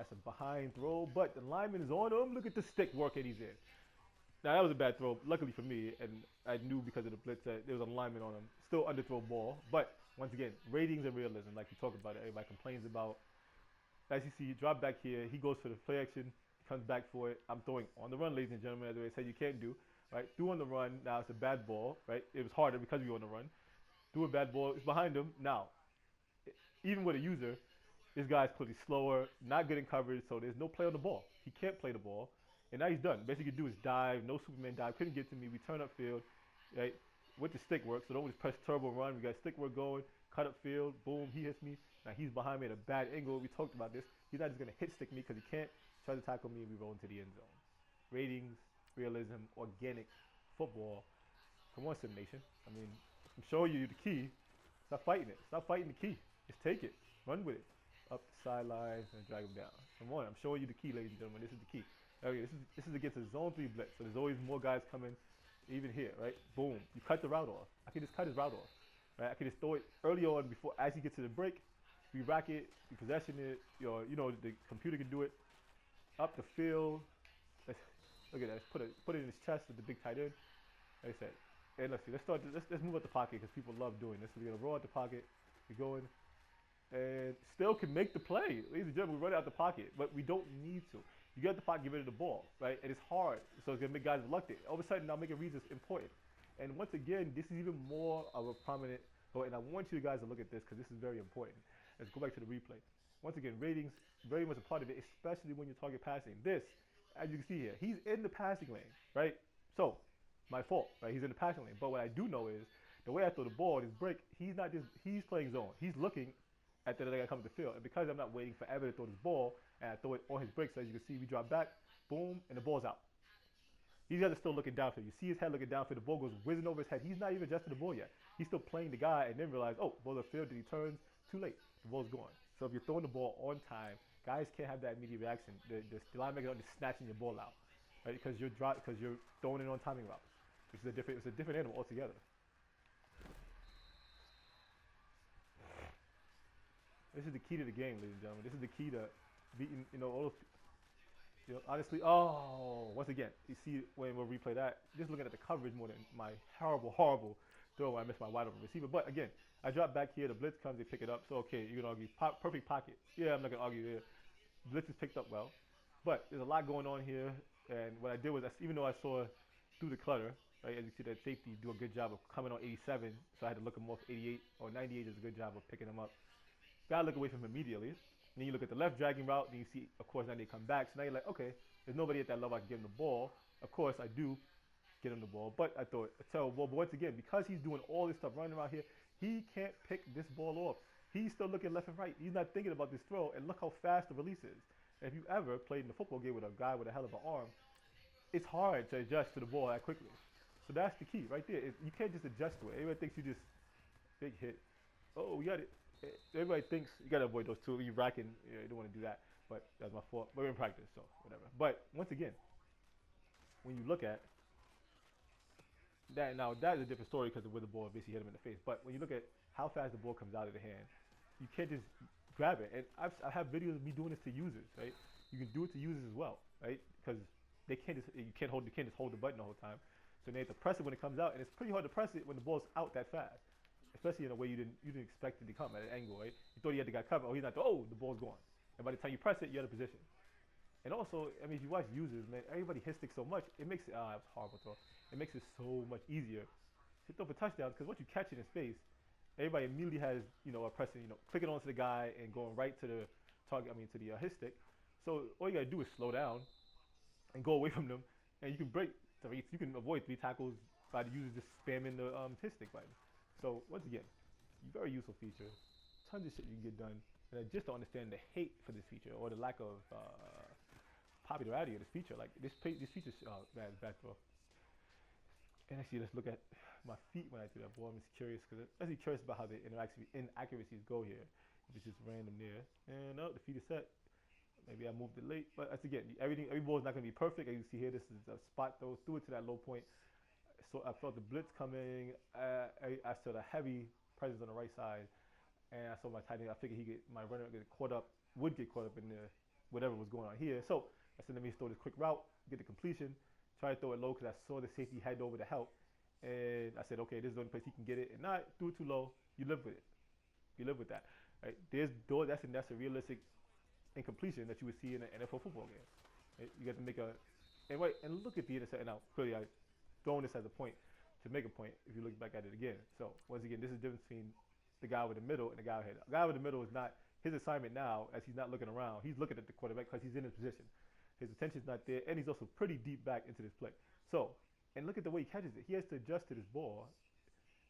That's a behind throw, but the lineman is on him. Look at the stick work that he's in. Now that was a bad throw, luckily for me, and I knew because of the blitz that there was a lineman on him. Still underthrow ball, but once again, ratings and realism, like you talk about it, everybody complains about. As you see, he drop back here, he goes for the play action, he comes back for it. I'm throwing on the run, ladies and gentlemen, as I said you can't do. Right, threw on the run. Now it's a bad ball. Right, it was harder because we were on the run. Threw a bad ball. It's behind him now. Even with a user, this guy's clearly slower, not good in coverage, so there's no play on the ball. He can't play the ball. And now he's done. Best he could do is dive. No Superman dive. Couldn't get to me. We turn up field, right? With the stick work. So don't just press turbo run. We got stick work going. Cut up field. Boom. He hits me. Now he's behind me at a bad angle. We talked about this. He's not just going to hit stick me because he can't. Try to tackle me and we roll into the end zone. Ratings, realism, organic football. Come on, Sim Nation. I mean, I'm showing you the key. Stop fighting it. Stop fighting the key. Just take it. Run with it. Up the sidelines and drag him down. Come on. I'm showing you the key, ladies and gentlemen. This is the key. Okay, this is against a zone 3 blitz, so there's always more guys coming, even here, right? Boom, you cut the route off. I can just cut his route off, right? I can just throw it early on before, as he gets to the break, we rack it, we possession it, you know, the computer can do it. Up the field, look at that, put it in his chest with the big tight end, like I said. And let's see, let's move out the pocket because people love doing this. So we're gonna roll out the pocket, we're going, and still can make the play. Ladies and gentlemen, we run out the pocket, but we don't need to. You get the pocket, get rid of the ball, right? And it's hard, so it's gonna make guys reluctant. All of a sudden, now making reads is important. And once again, this is even more of a prominent. Oh, and I want you guys to look at this because this is very important. Let's go back to the replay. Once again, ratings very much a part of it, especially when you target passing. This, as you can see here, he's in the passing lane, right? So, my fault, right? He's in the passing lane. But what I do know is the way I throw the ball, this break, he's playing zone. He's looking at the guy coming to the field. And because I'm not waiting forever to throw this ball, and I throw it on his break, so as you can see, we drop back, boom, and the ball's out. These guys are still looking downfield. You see his head looking downfield. The ball goes whizzing over his head. He's not even adjusting the ball yet. He's still playing the guy, and then realize, oh, ball the field. Did he turns? Too late. The ball's gone. So if you're throwing the ball on time, guys can't have that immediate reaction. The linebacker is just snatching your ball out, right? Because you're throwing it on timing route. It's a different animal altogether. This is the key to the game, ladies and gentlemen. This is the key to beating, all those. Honestly, once again, you see when we'll replay that, just looking at the coverage more than my horrible throw when I missed my wide open receiver. But again, I drop back here, the blitz comes, they pick it up. So okay, you can argue perfect pocket. Yeah, I'm not gonna argue there. Blitz is picked up well, but there's a lot going on here. And what I did was, even though I saw through the clutter, right, as you see that safety do a good job of coming on 87, so I had to look him off 88 or 98 does a good job of picking him up. Gotta look away from him immediately. Then you look at the left dragging route, and you see, of course, now they come back. So now you're like, okay, there's nobody at that level I can give him the ball. Of course, I do get him the ball, but I throw it a terrible ball. But once again, because he's doing all this stuff running around here, he can't pick this ball off. He's still looking left and right. He's not thinking about this throw, and look how fast the release is. And if you ever played in the football game with a guy with a hell of an arm, it's hard to adjust to the ball that quickly. So that's the key right there. You can't just adjust to it. Everybody thinks you just big hit. Oh, we got it. Everybody thinks you gotta avoid those two. You racking, you don't want to do that. But that's my fault. But we're in practice, so whatever. But once again, when you look at that, now that is a different story because of where the ball basically hit him in the face. But when you look at how fast the ball comes out of the hand, you can't just grab it. And I have videos of me doing this to users, right? You can do it to users as well, right? Because they can't just you can't just hold the button the whole time. So they have to press it when it comes out, and it's pretty hard to press it when the ball's out that fast. Especially in a way you didn't expect it to come at an angle, right? You thought you had the guy covered. Oh, he's not. Oh, the ball's gone. And by the time you press it, you're out of position. And also, I mean, if you watch users, man, everybody hits stick so much. It makes it. Ah, it's horrible throw. It makes it so much easier to throw for touchdowns because once you catch it in space, everybody immediately has a pressing, clicking onto the guy and going right to the target. I mean, to the hit stick. So all you gotta do is slow down and go away from them, and you can break. You can avoid 3 tackles by the user just spamming the hit stick button. So once again, very useful feature. Tons of shit you can get done. And I just don't understand the hate for this feature or the lack of popularity of this feature. Like this feature, man, it's bad throw. And actually, let's look at my feet when I do that ball. I'm just curious because I'm actually curious about how the inaccuracies go here. If it's just random there. And no, the feet is set. Maybe I moved it late, but that's again, every ball is not going to be perfect. As you see here, this is a spot throw, threw it to that low point. So I felt the blitz coming. I saw the heavy presence on the right side, and I saw my tight end. I figured my runner would get caught up in the whatever was going on here. So I said, let me throw this quick route, get the completion, try to throw it low because I saw the safety head over to help. And I said, okay, this is the only place he can get it. And not threw it too low. You live with it. You live with that. Right? That's a realistic incompletion that you would see in an NFL football game. Right? You got to make and look at the interception. Now, clearly, I throwing this as a point to make a point if you look back at it again. So, once again, this is the difference between the guy with the middle and the guy ahead. The guy with the middle is not his assignment now, as he's not looking around. He's looking at the quarterback because he's in his position. His attention's not there, and he's also pretty deep back into this play. So, and look at the way he catches it. He has to adjust to this ball.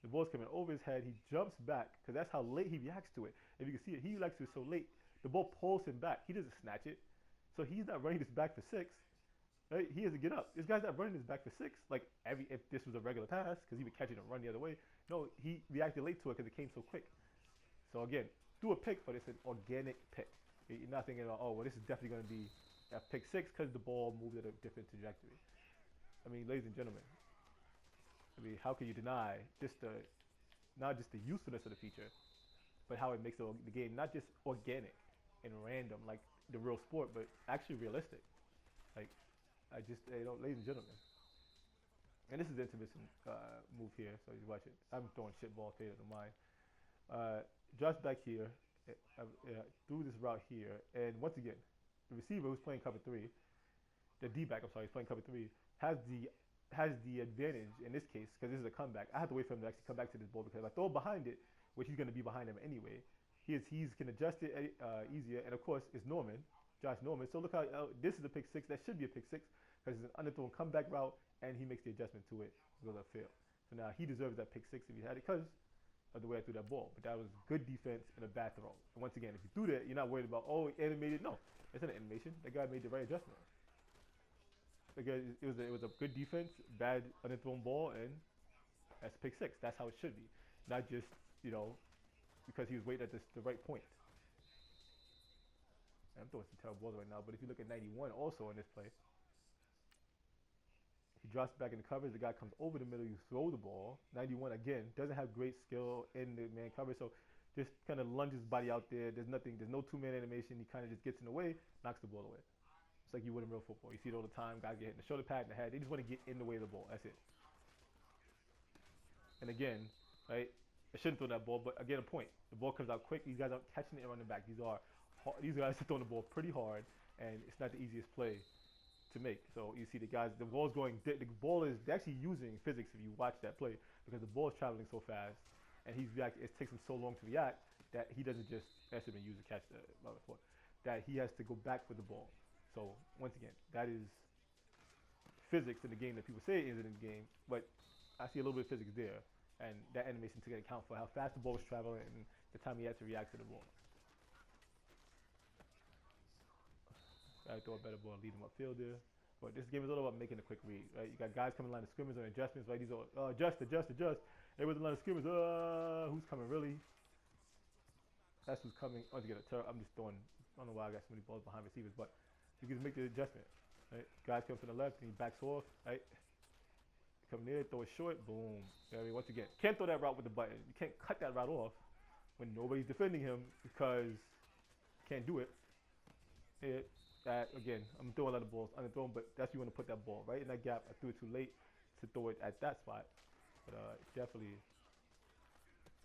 The ball's coming over his head. He jumps back because that's how late he reacts to it. If you can see it, he reacts to it so late. The ball pulls him back. He doesn't snatch it. So he's not running this back for 6. Right? He has to get up. This guy's not running this back for 6. Like if this was a regular pass, because he would catch it and run the other way. No, he reacted late to it because it came so quick. So again, do a pick, but it's an organic pick. You're not thinking about, oh, well, this is definitely going to be a pick 6 because the ball moved at a different trajectory. I mean, ladies and gentlemen, I mean, how can you deny not just the usefulness of the feature, but how it makes the game not just organic and random like the real sport, but actually realistic. Like, ladies and gentlemen. And this is the intermission move here, so you watch it. I'm throwing shit ball fade to mine. Josh back here, through this route here, and once again, the receiver who's playing cover 3, the D-back, I'm sorry, he's playing cover 3, has the advantage in this case, because this is a comeback. I have to wait for him to actually come back to this ball, because if I throw it behind it, which he's going to be behind him anyway, he can adjust it easier, and of course, it's Josh Norman. So look how, this is a pick 6, that should be a pick 6, because it's an underthrown comeback route, and he makes the adjustment to it, goes upfield. So now he deserves that pick 6 if he had it, because of the way I threw that ball. But that was good defense and a bad throw. And once again, if you threw that, you're not worried about, oh, animated. No, it's not an animation. That guy made the right adjustment. Because it was a good defense, bad underthrown ball, and that's pick 6. That's how it should be. Not just, because he was waiting at the right point. I'm throwing some terrible balls right now, but if you look at 91 also in this play, he drops back in the coverage. The guy comes over the middle. You throw the ball. 91, again, doesn't have great skill in the man coverage, so just kind of lunges his body out there. There's no two-man animation. He kind of just gets in the way, knocks the ball away. It's like you would in real football. You see it all the time. Guys get hit in the shoulder pad and the head. They just want to get in the way of the ball. That's it. And again, right, I shouldn't throw that ball, but again, a point. The ball comes out quick. These guys aren't catching it and running back. These guys are throwing the ball pretty hard, and it's not the easiest play to make. So you see the ball is they're actually using physics if you watch that play, because the ball is traveling so fast, and it takes him so long to react that he doesn't just actually use to catch that he has to go back with the ball. So once again, that is physics in the game that people say isn't in the game, but I see a little bit of physics there, and that animation to account for how fast the ball was traveling and the time he had to react to the ball. I throw a better ball and lead him upfield there. But this game is all about making a quick read, right? You got guys coming line of scrimmage on adjustments, right? These are adjust. It was a line of scrimmage. Who's coming really? That's who's coming. I'm just throwing. I don't know why I got so many balls behind receivers, but you can make the adjustment, right? Guys come from the left and he backs off, right? Come near, throw it short, boom. I mean, once again, can't throw that route with the button. You can't cut that route off when nobody's defending him because you can't do it. That again, I'm throwing a lot of balls underthrown, but that's where you want to put that ball right in that gap. I threw it too late to throw it at that spot, but definitely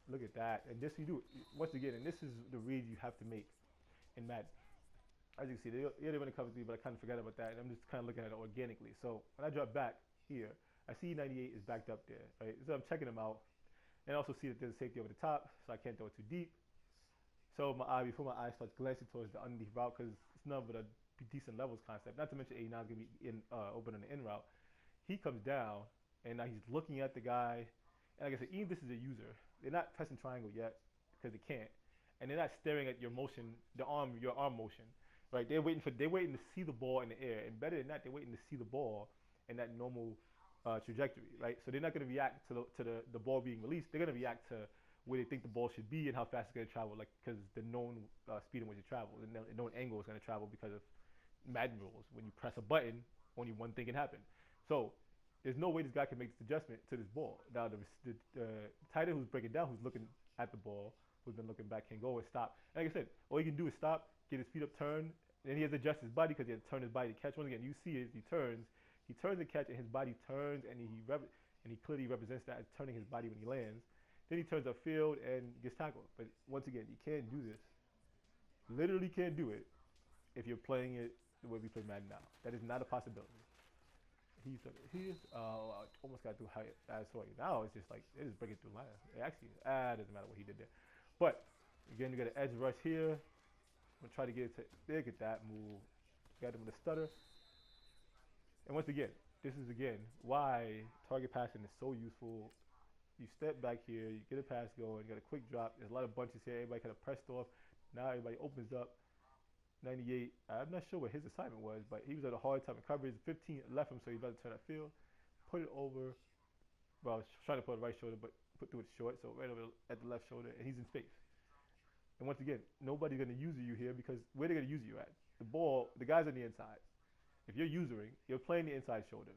look at that. And this you do once again, and this is the read you have to make in Madden. As you can see, they run a cover 3, but I kind of forgot about that, and I'm just kind of looking at it organically. So when I drop back here, I see 98 is backed up there, right? So I'm checking them out, and I also see that there's a safety over the top, so I can't throw it too deep. So before my eye starts glancing towards the underneath route, because it's none but a decent levels concept. Not to mention 89 is going to be open on the in route. He comes down, and now he's looking at the guy. And like I said, even this is a user. They're not pressing triangle yet because they can't, and they're not staring at your motion, your arm motion, right? They're waiting to see the ball in the air, and better than that, they're waiting to see the ball in that normal trajectory, right? So they're not going to react to the ball being released. They're going to react to where they think the ball should be and how fast it's going to travel, like because the known speed in which it travels, and the known angle is going to travel because of Madden rules. When you press a button, only one thing can happen. So there's no way this guy can make this adjustment to this ball. Now the tight end who's breaking down, who's looking at the ball, who's been looking back, can go and stop. And like I said, all he can do is stop, get his feet up, turn, And then he has to adjust his body because he has to turn his body to catch. Once again, you see it, he turns the catch, and his body turns, and he clearly represents that as turning his body when he lands. Then he turns upfield and gets tackled. But once again, you can't do this. Literally can't do it if you're playing it the way we play Madden now. That is not a possibility. I almost got through high. I saw you. Now it's just like it is breaking through lines. It actually, doesn't matter what he did there. But again, you got an edge rush here. I'm gonna try to get it to there, get that move. Got him with a stutter. And once again, this is again why target passing is so useful. You step back here, you get a pass going, you got a quick drop. There's a lot of bunches here. Everybody kind of pressed off. Now everybody opens up. 98. I'm not sure what his assignment was, but he was at a hard time in coverage. 15 left him, so he's about to turn that field. Put it over. Well, I was trying to put it right shoulder, but put through it short, so right over at the left shoulder, and he's in space. And once again, nobody's going to use you here because where they're going to use you at? The ball, the guy's on the inside. If you're usering, you're playing the inside shoulder.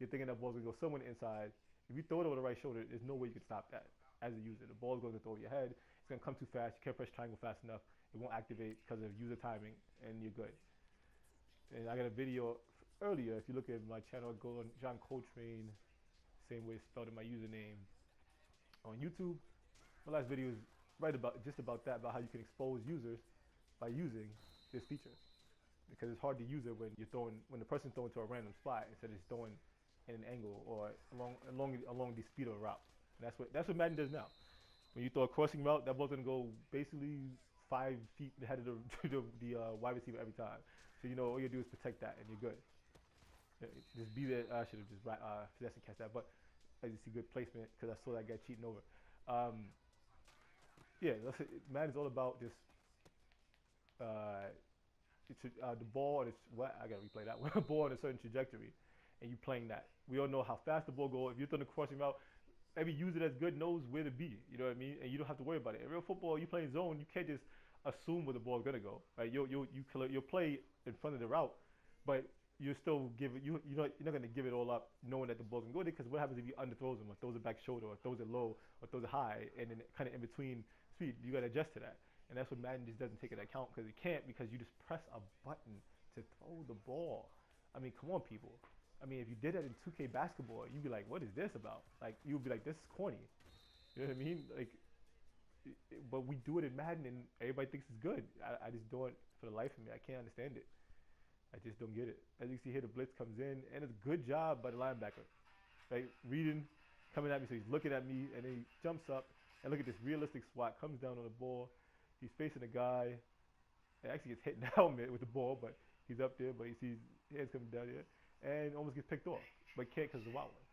You're thinking that ball's going to go somewhere on the inside. If you throw it over the right shoulder, there's no way you can stop that as a user. The ball's going to throw your head. It's going to come too fast. You can't press triangle fast enough. It won't activate because of user timing, and you're good. And I got a video earlier. If you look at my channel, go on John Coltrane, same way it's spelled in my username on YouTube. My last video is just about that, about how you can expose users by using this feature, because it's hard to use it when the person's throwing to a random spot instead of just throwing in an angle or along the speed of a route. And that's what Madden does now. When you throw a crossing route, that ball's gonna go basically 5 feet ahead of the wide receiver every time. So you know all you do is protect that, and you're good. Just be there. I should have just possessed and catch that, but I just see good placement because I saw that guy cheating over. Yeah, Madden's all about just the ball on I gotta replay that one. Ball on a certain trajectory, and you playing that. We all know how fast the ball goes. If you're throwing a crossing route, every user that's good knows where to be. You know what I mean? And you don't have to worry about it. In real football, you playing zone, you can't just assume where the ball's gonna go. Right? You'll play in front of the route, but you still you're not gonna give it all up knowing that the ball's gonna go there, because what happens if you underthrows them or throws it back shoulder or throws it low or throws it high, and then kind of in between speed, you gotta adjust to that. And that's what Madden just doesn't take into account, because it can't, because you just press a button to throw the ball. I mean, come on, people. I mean, if you did that in 2K basketball, you'd be like, what is this about? Like, you'd be like, this is corny. You know what I mean? Like, but we do it in Madden, and everybody thinks it's good. I just don't, for the life of me, I can't understand it. I just don't get it. As you see here, the blitz comes in, and it's a good job by the linebacker. Like, reading, coming at me, so he's looking at me, and then he jumps up, and look at this realistic swat, comes down on the ball. He's facing a guy, and actually gets hit in the helmet with the ball, but he's up there, but you see his hands coming down here, and almost gets picked off, but can't because of the wild one.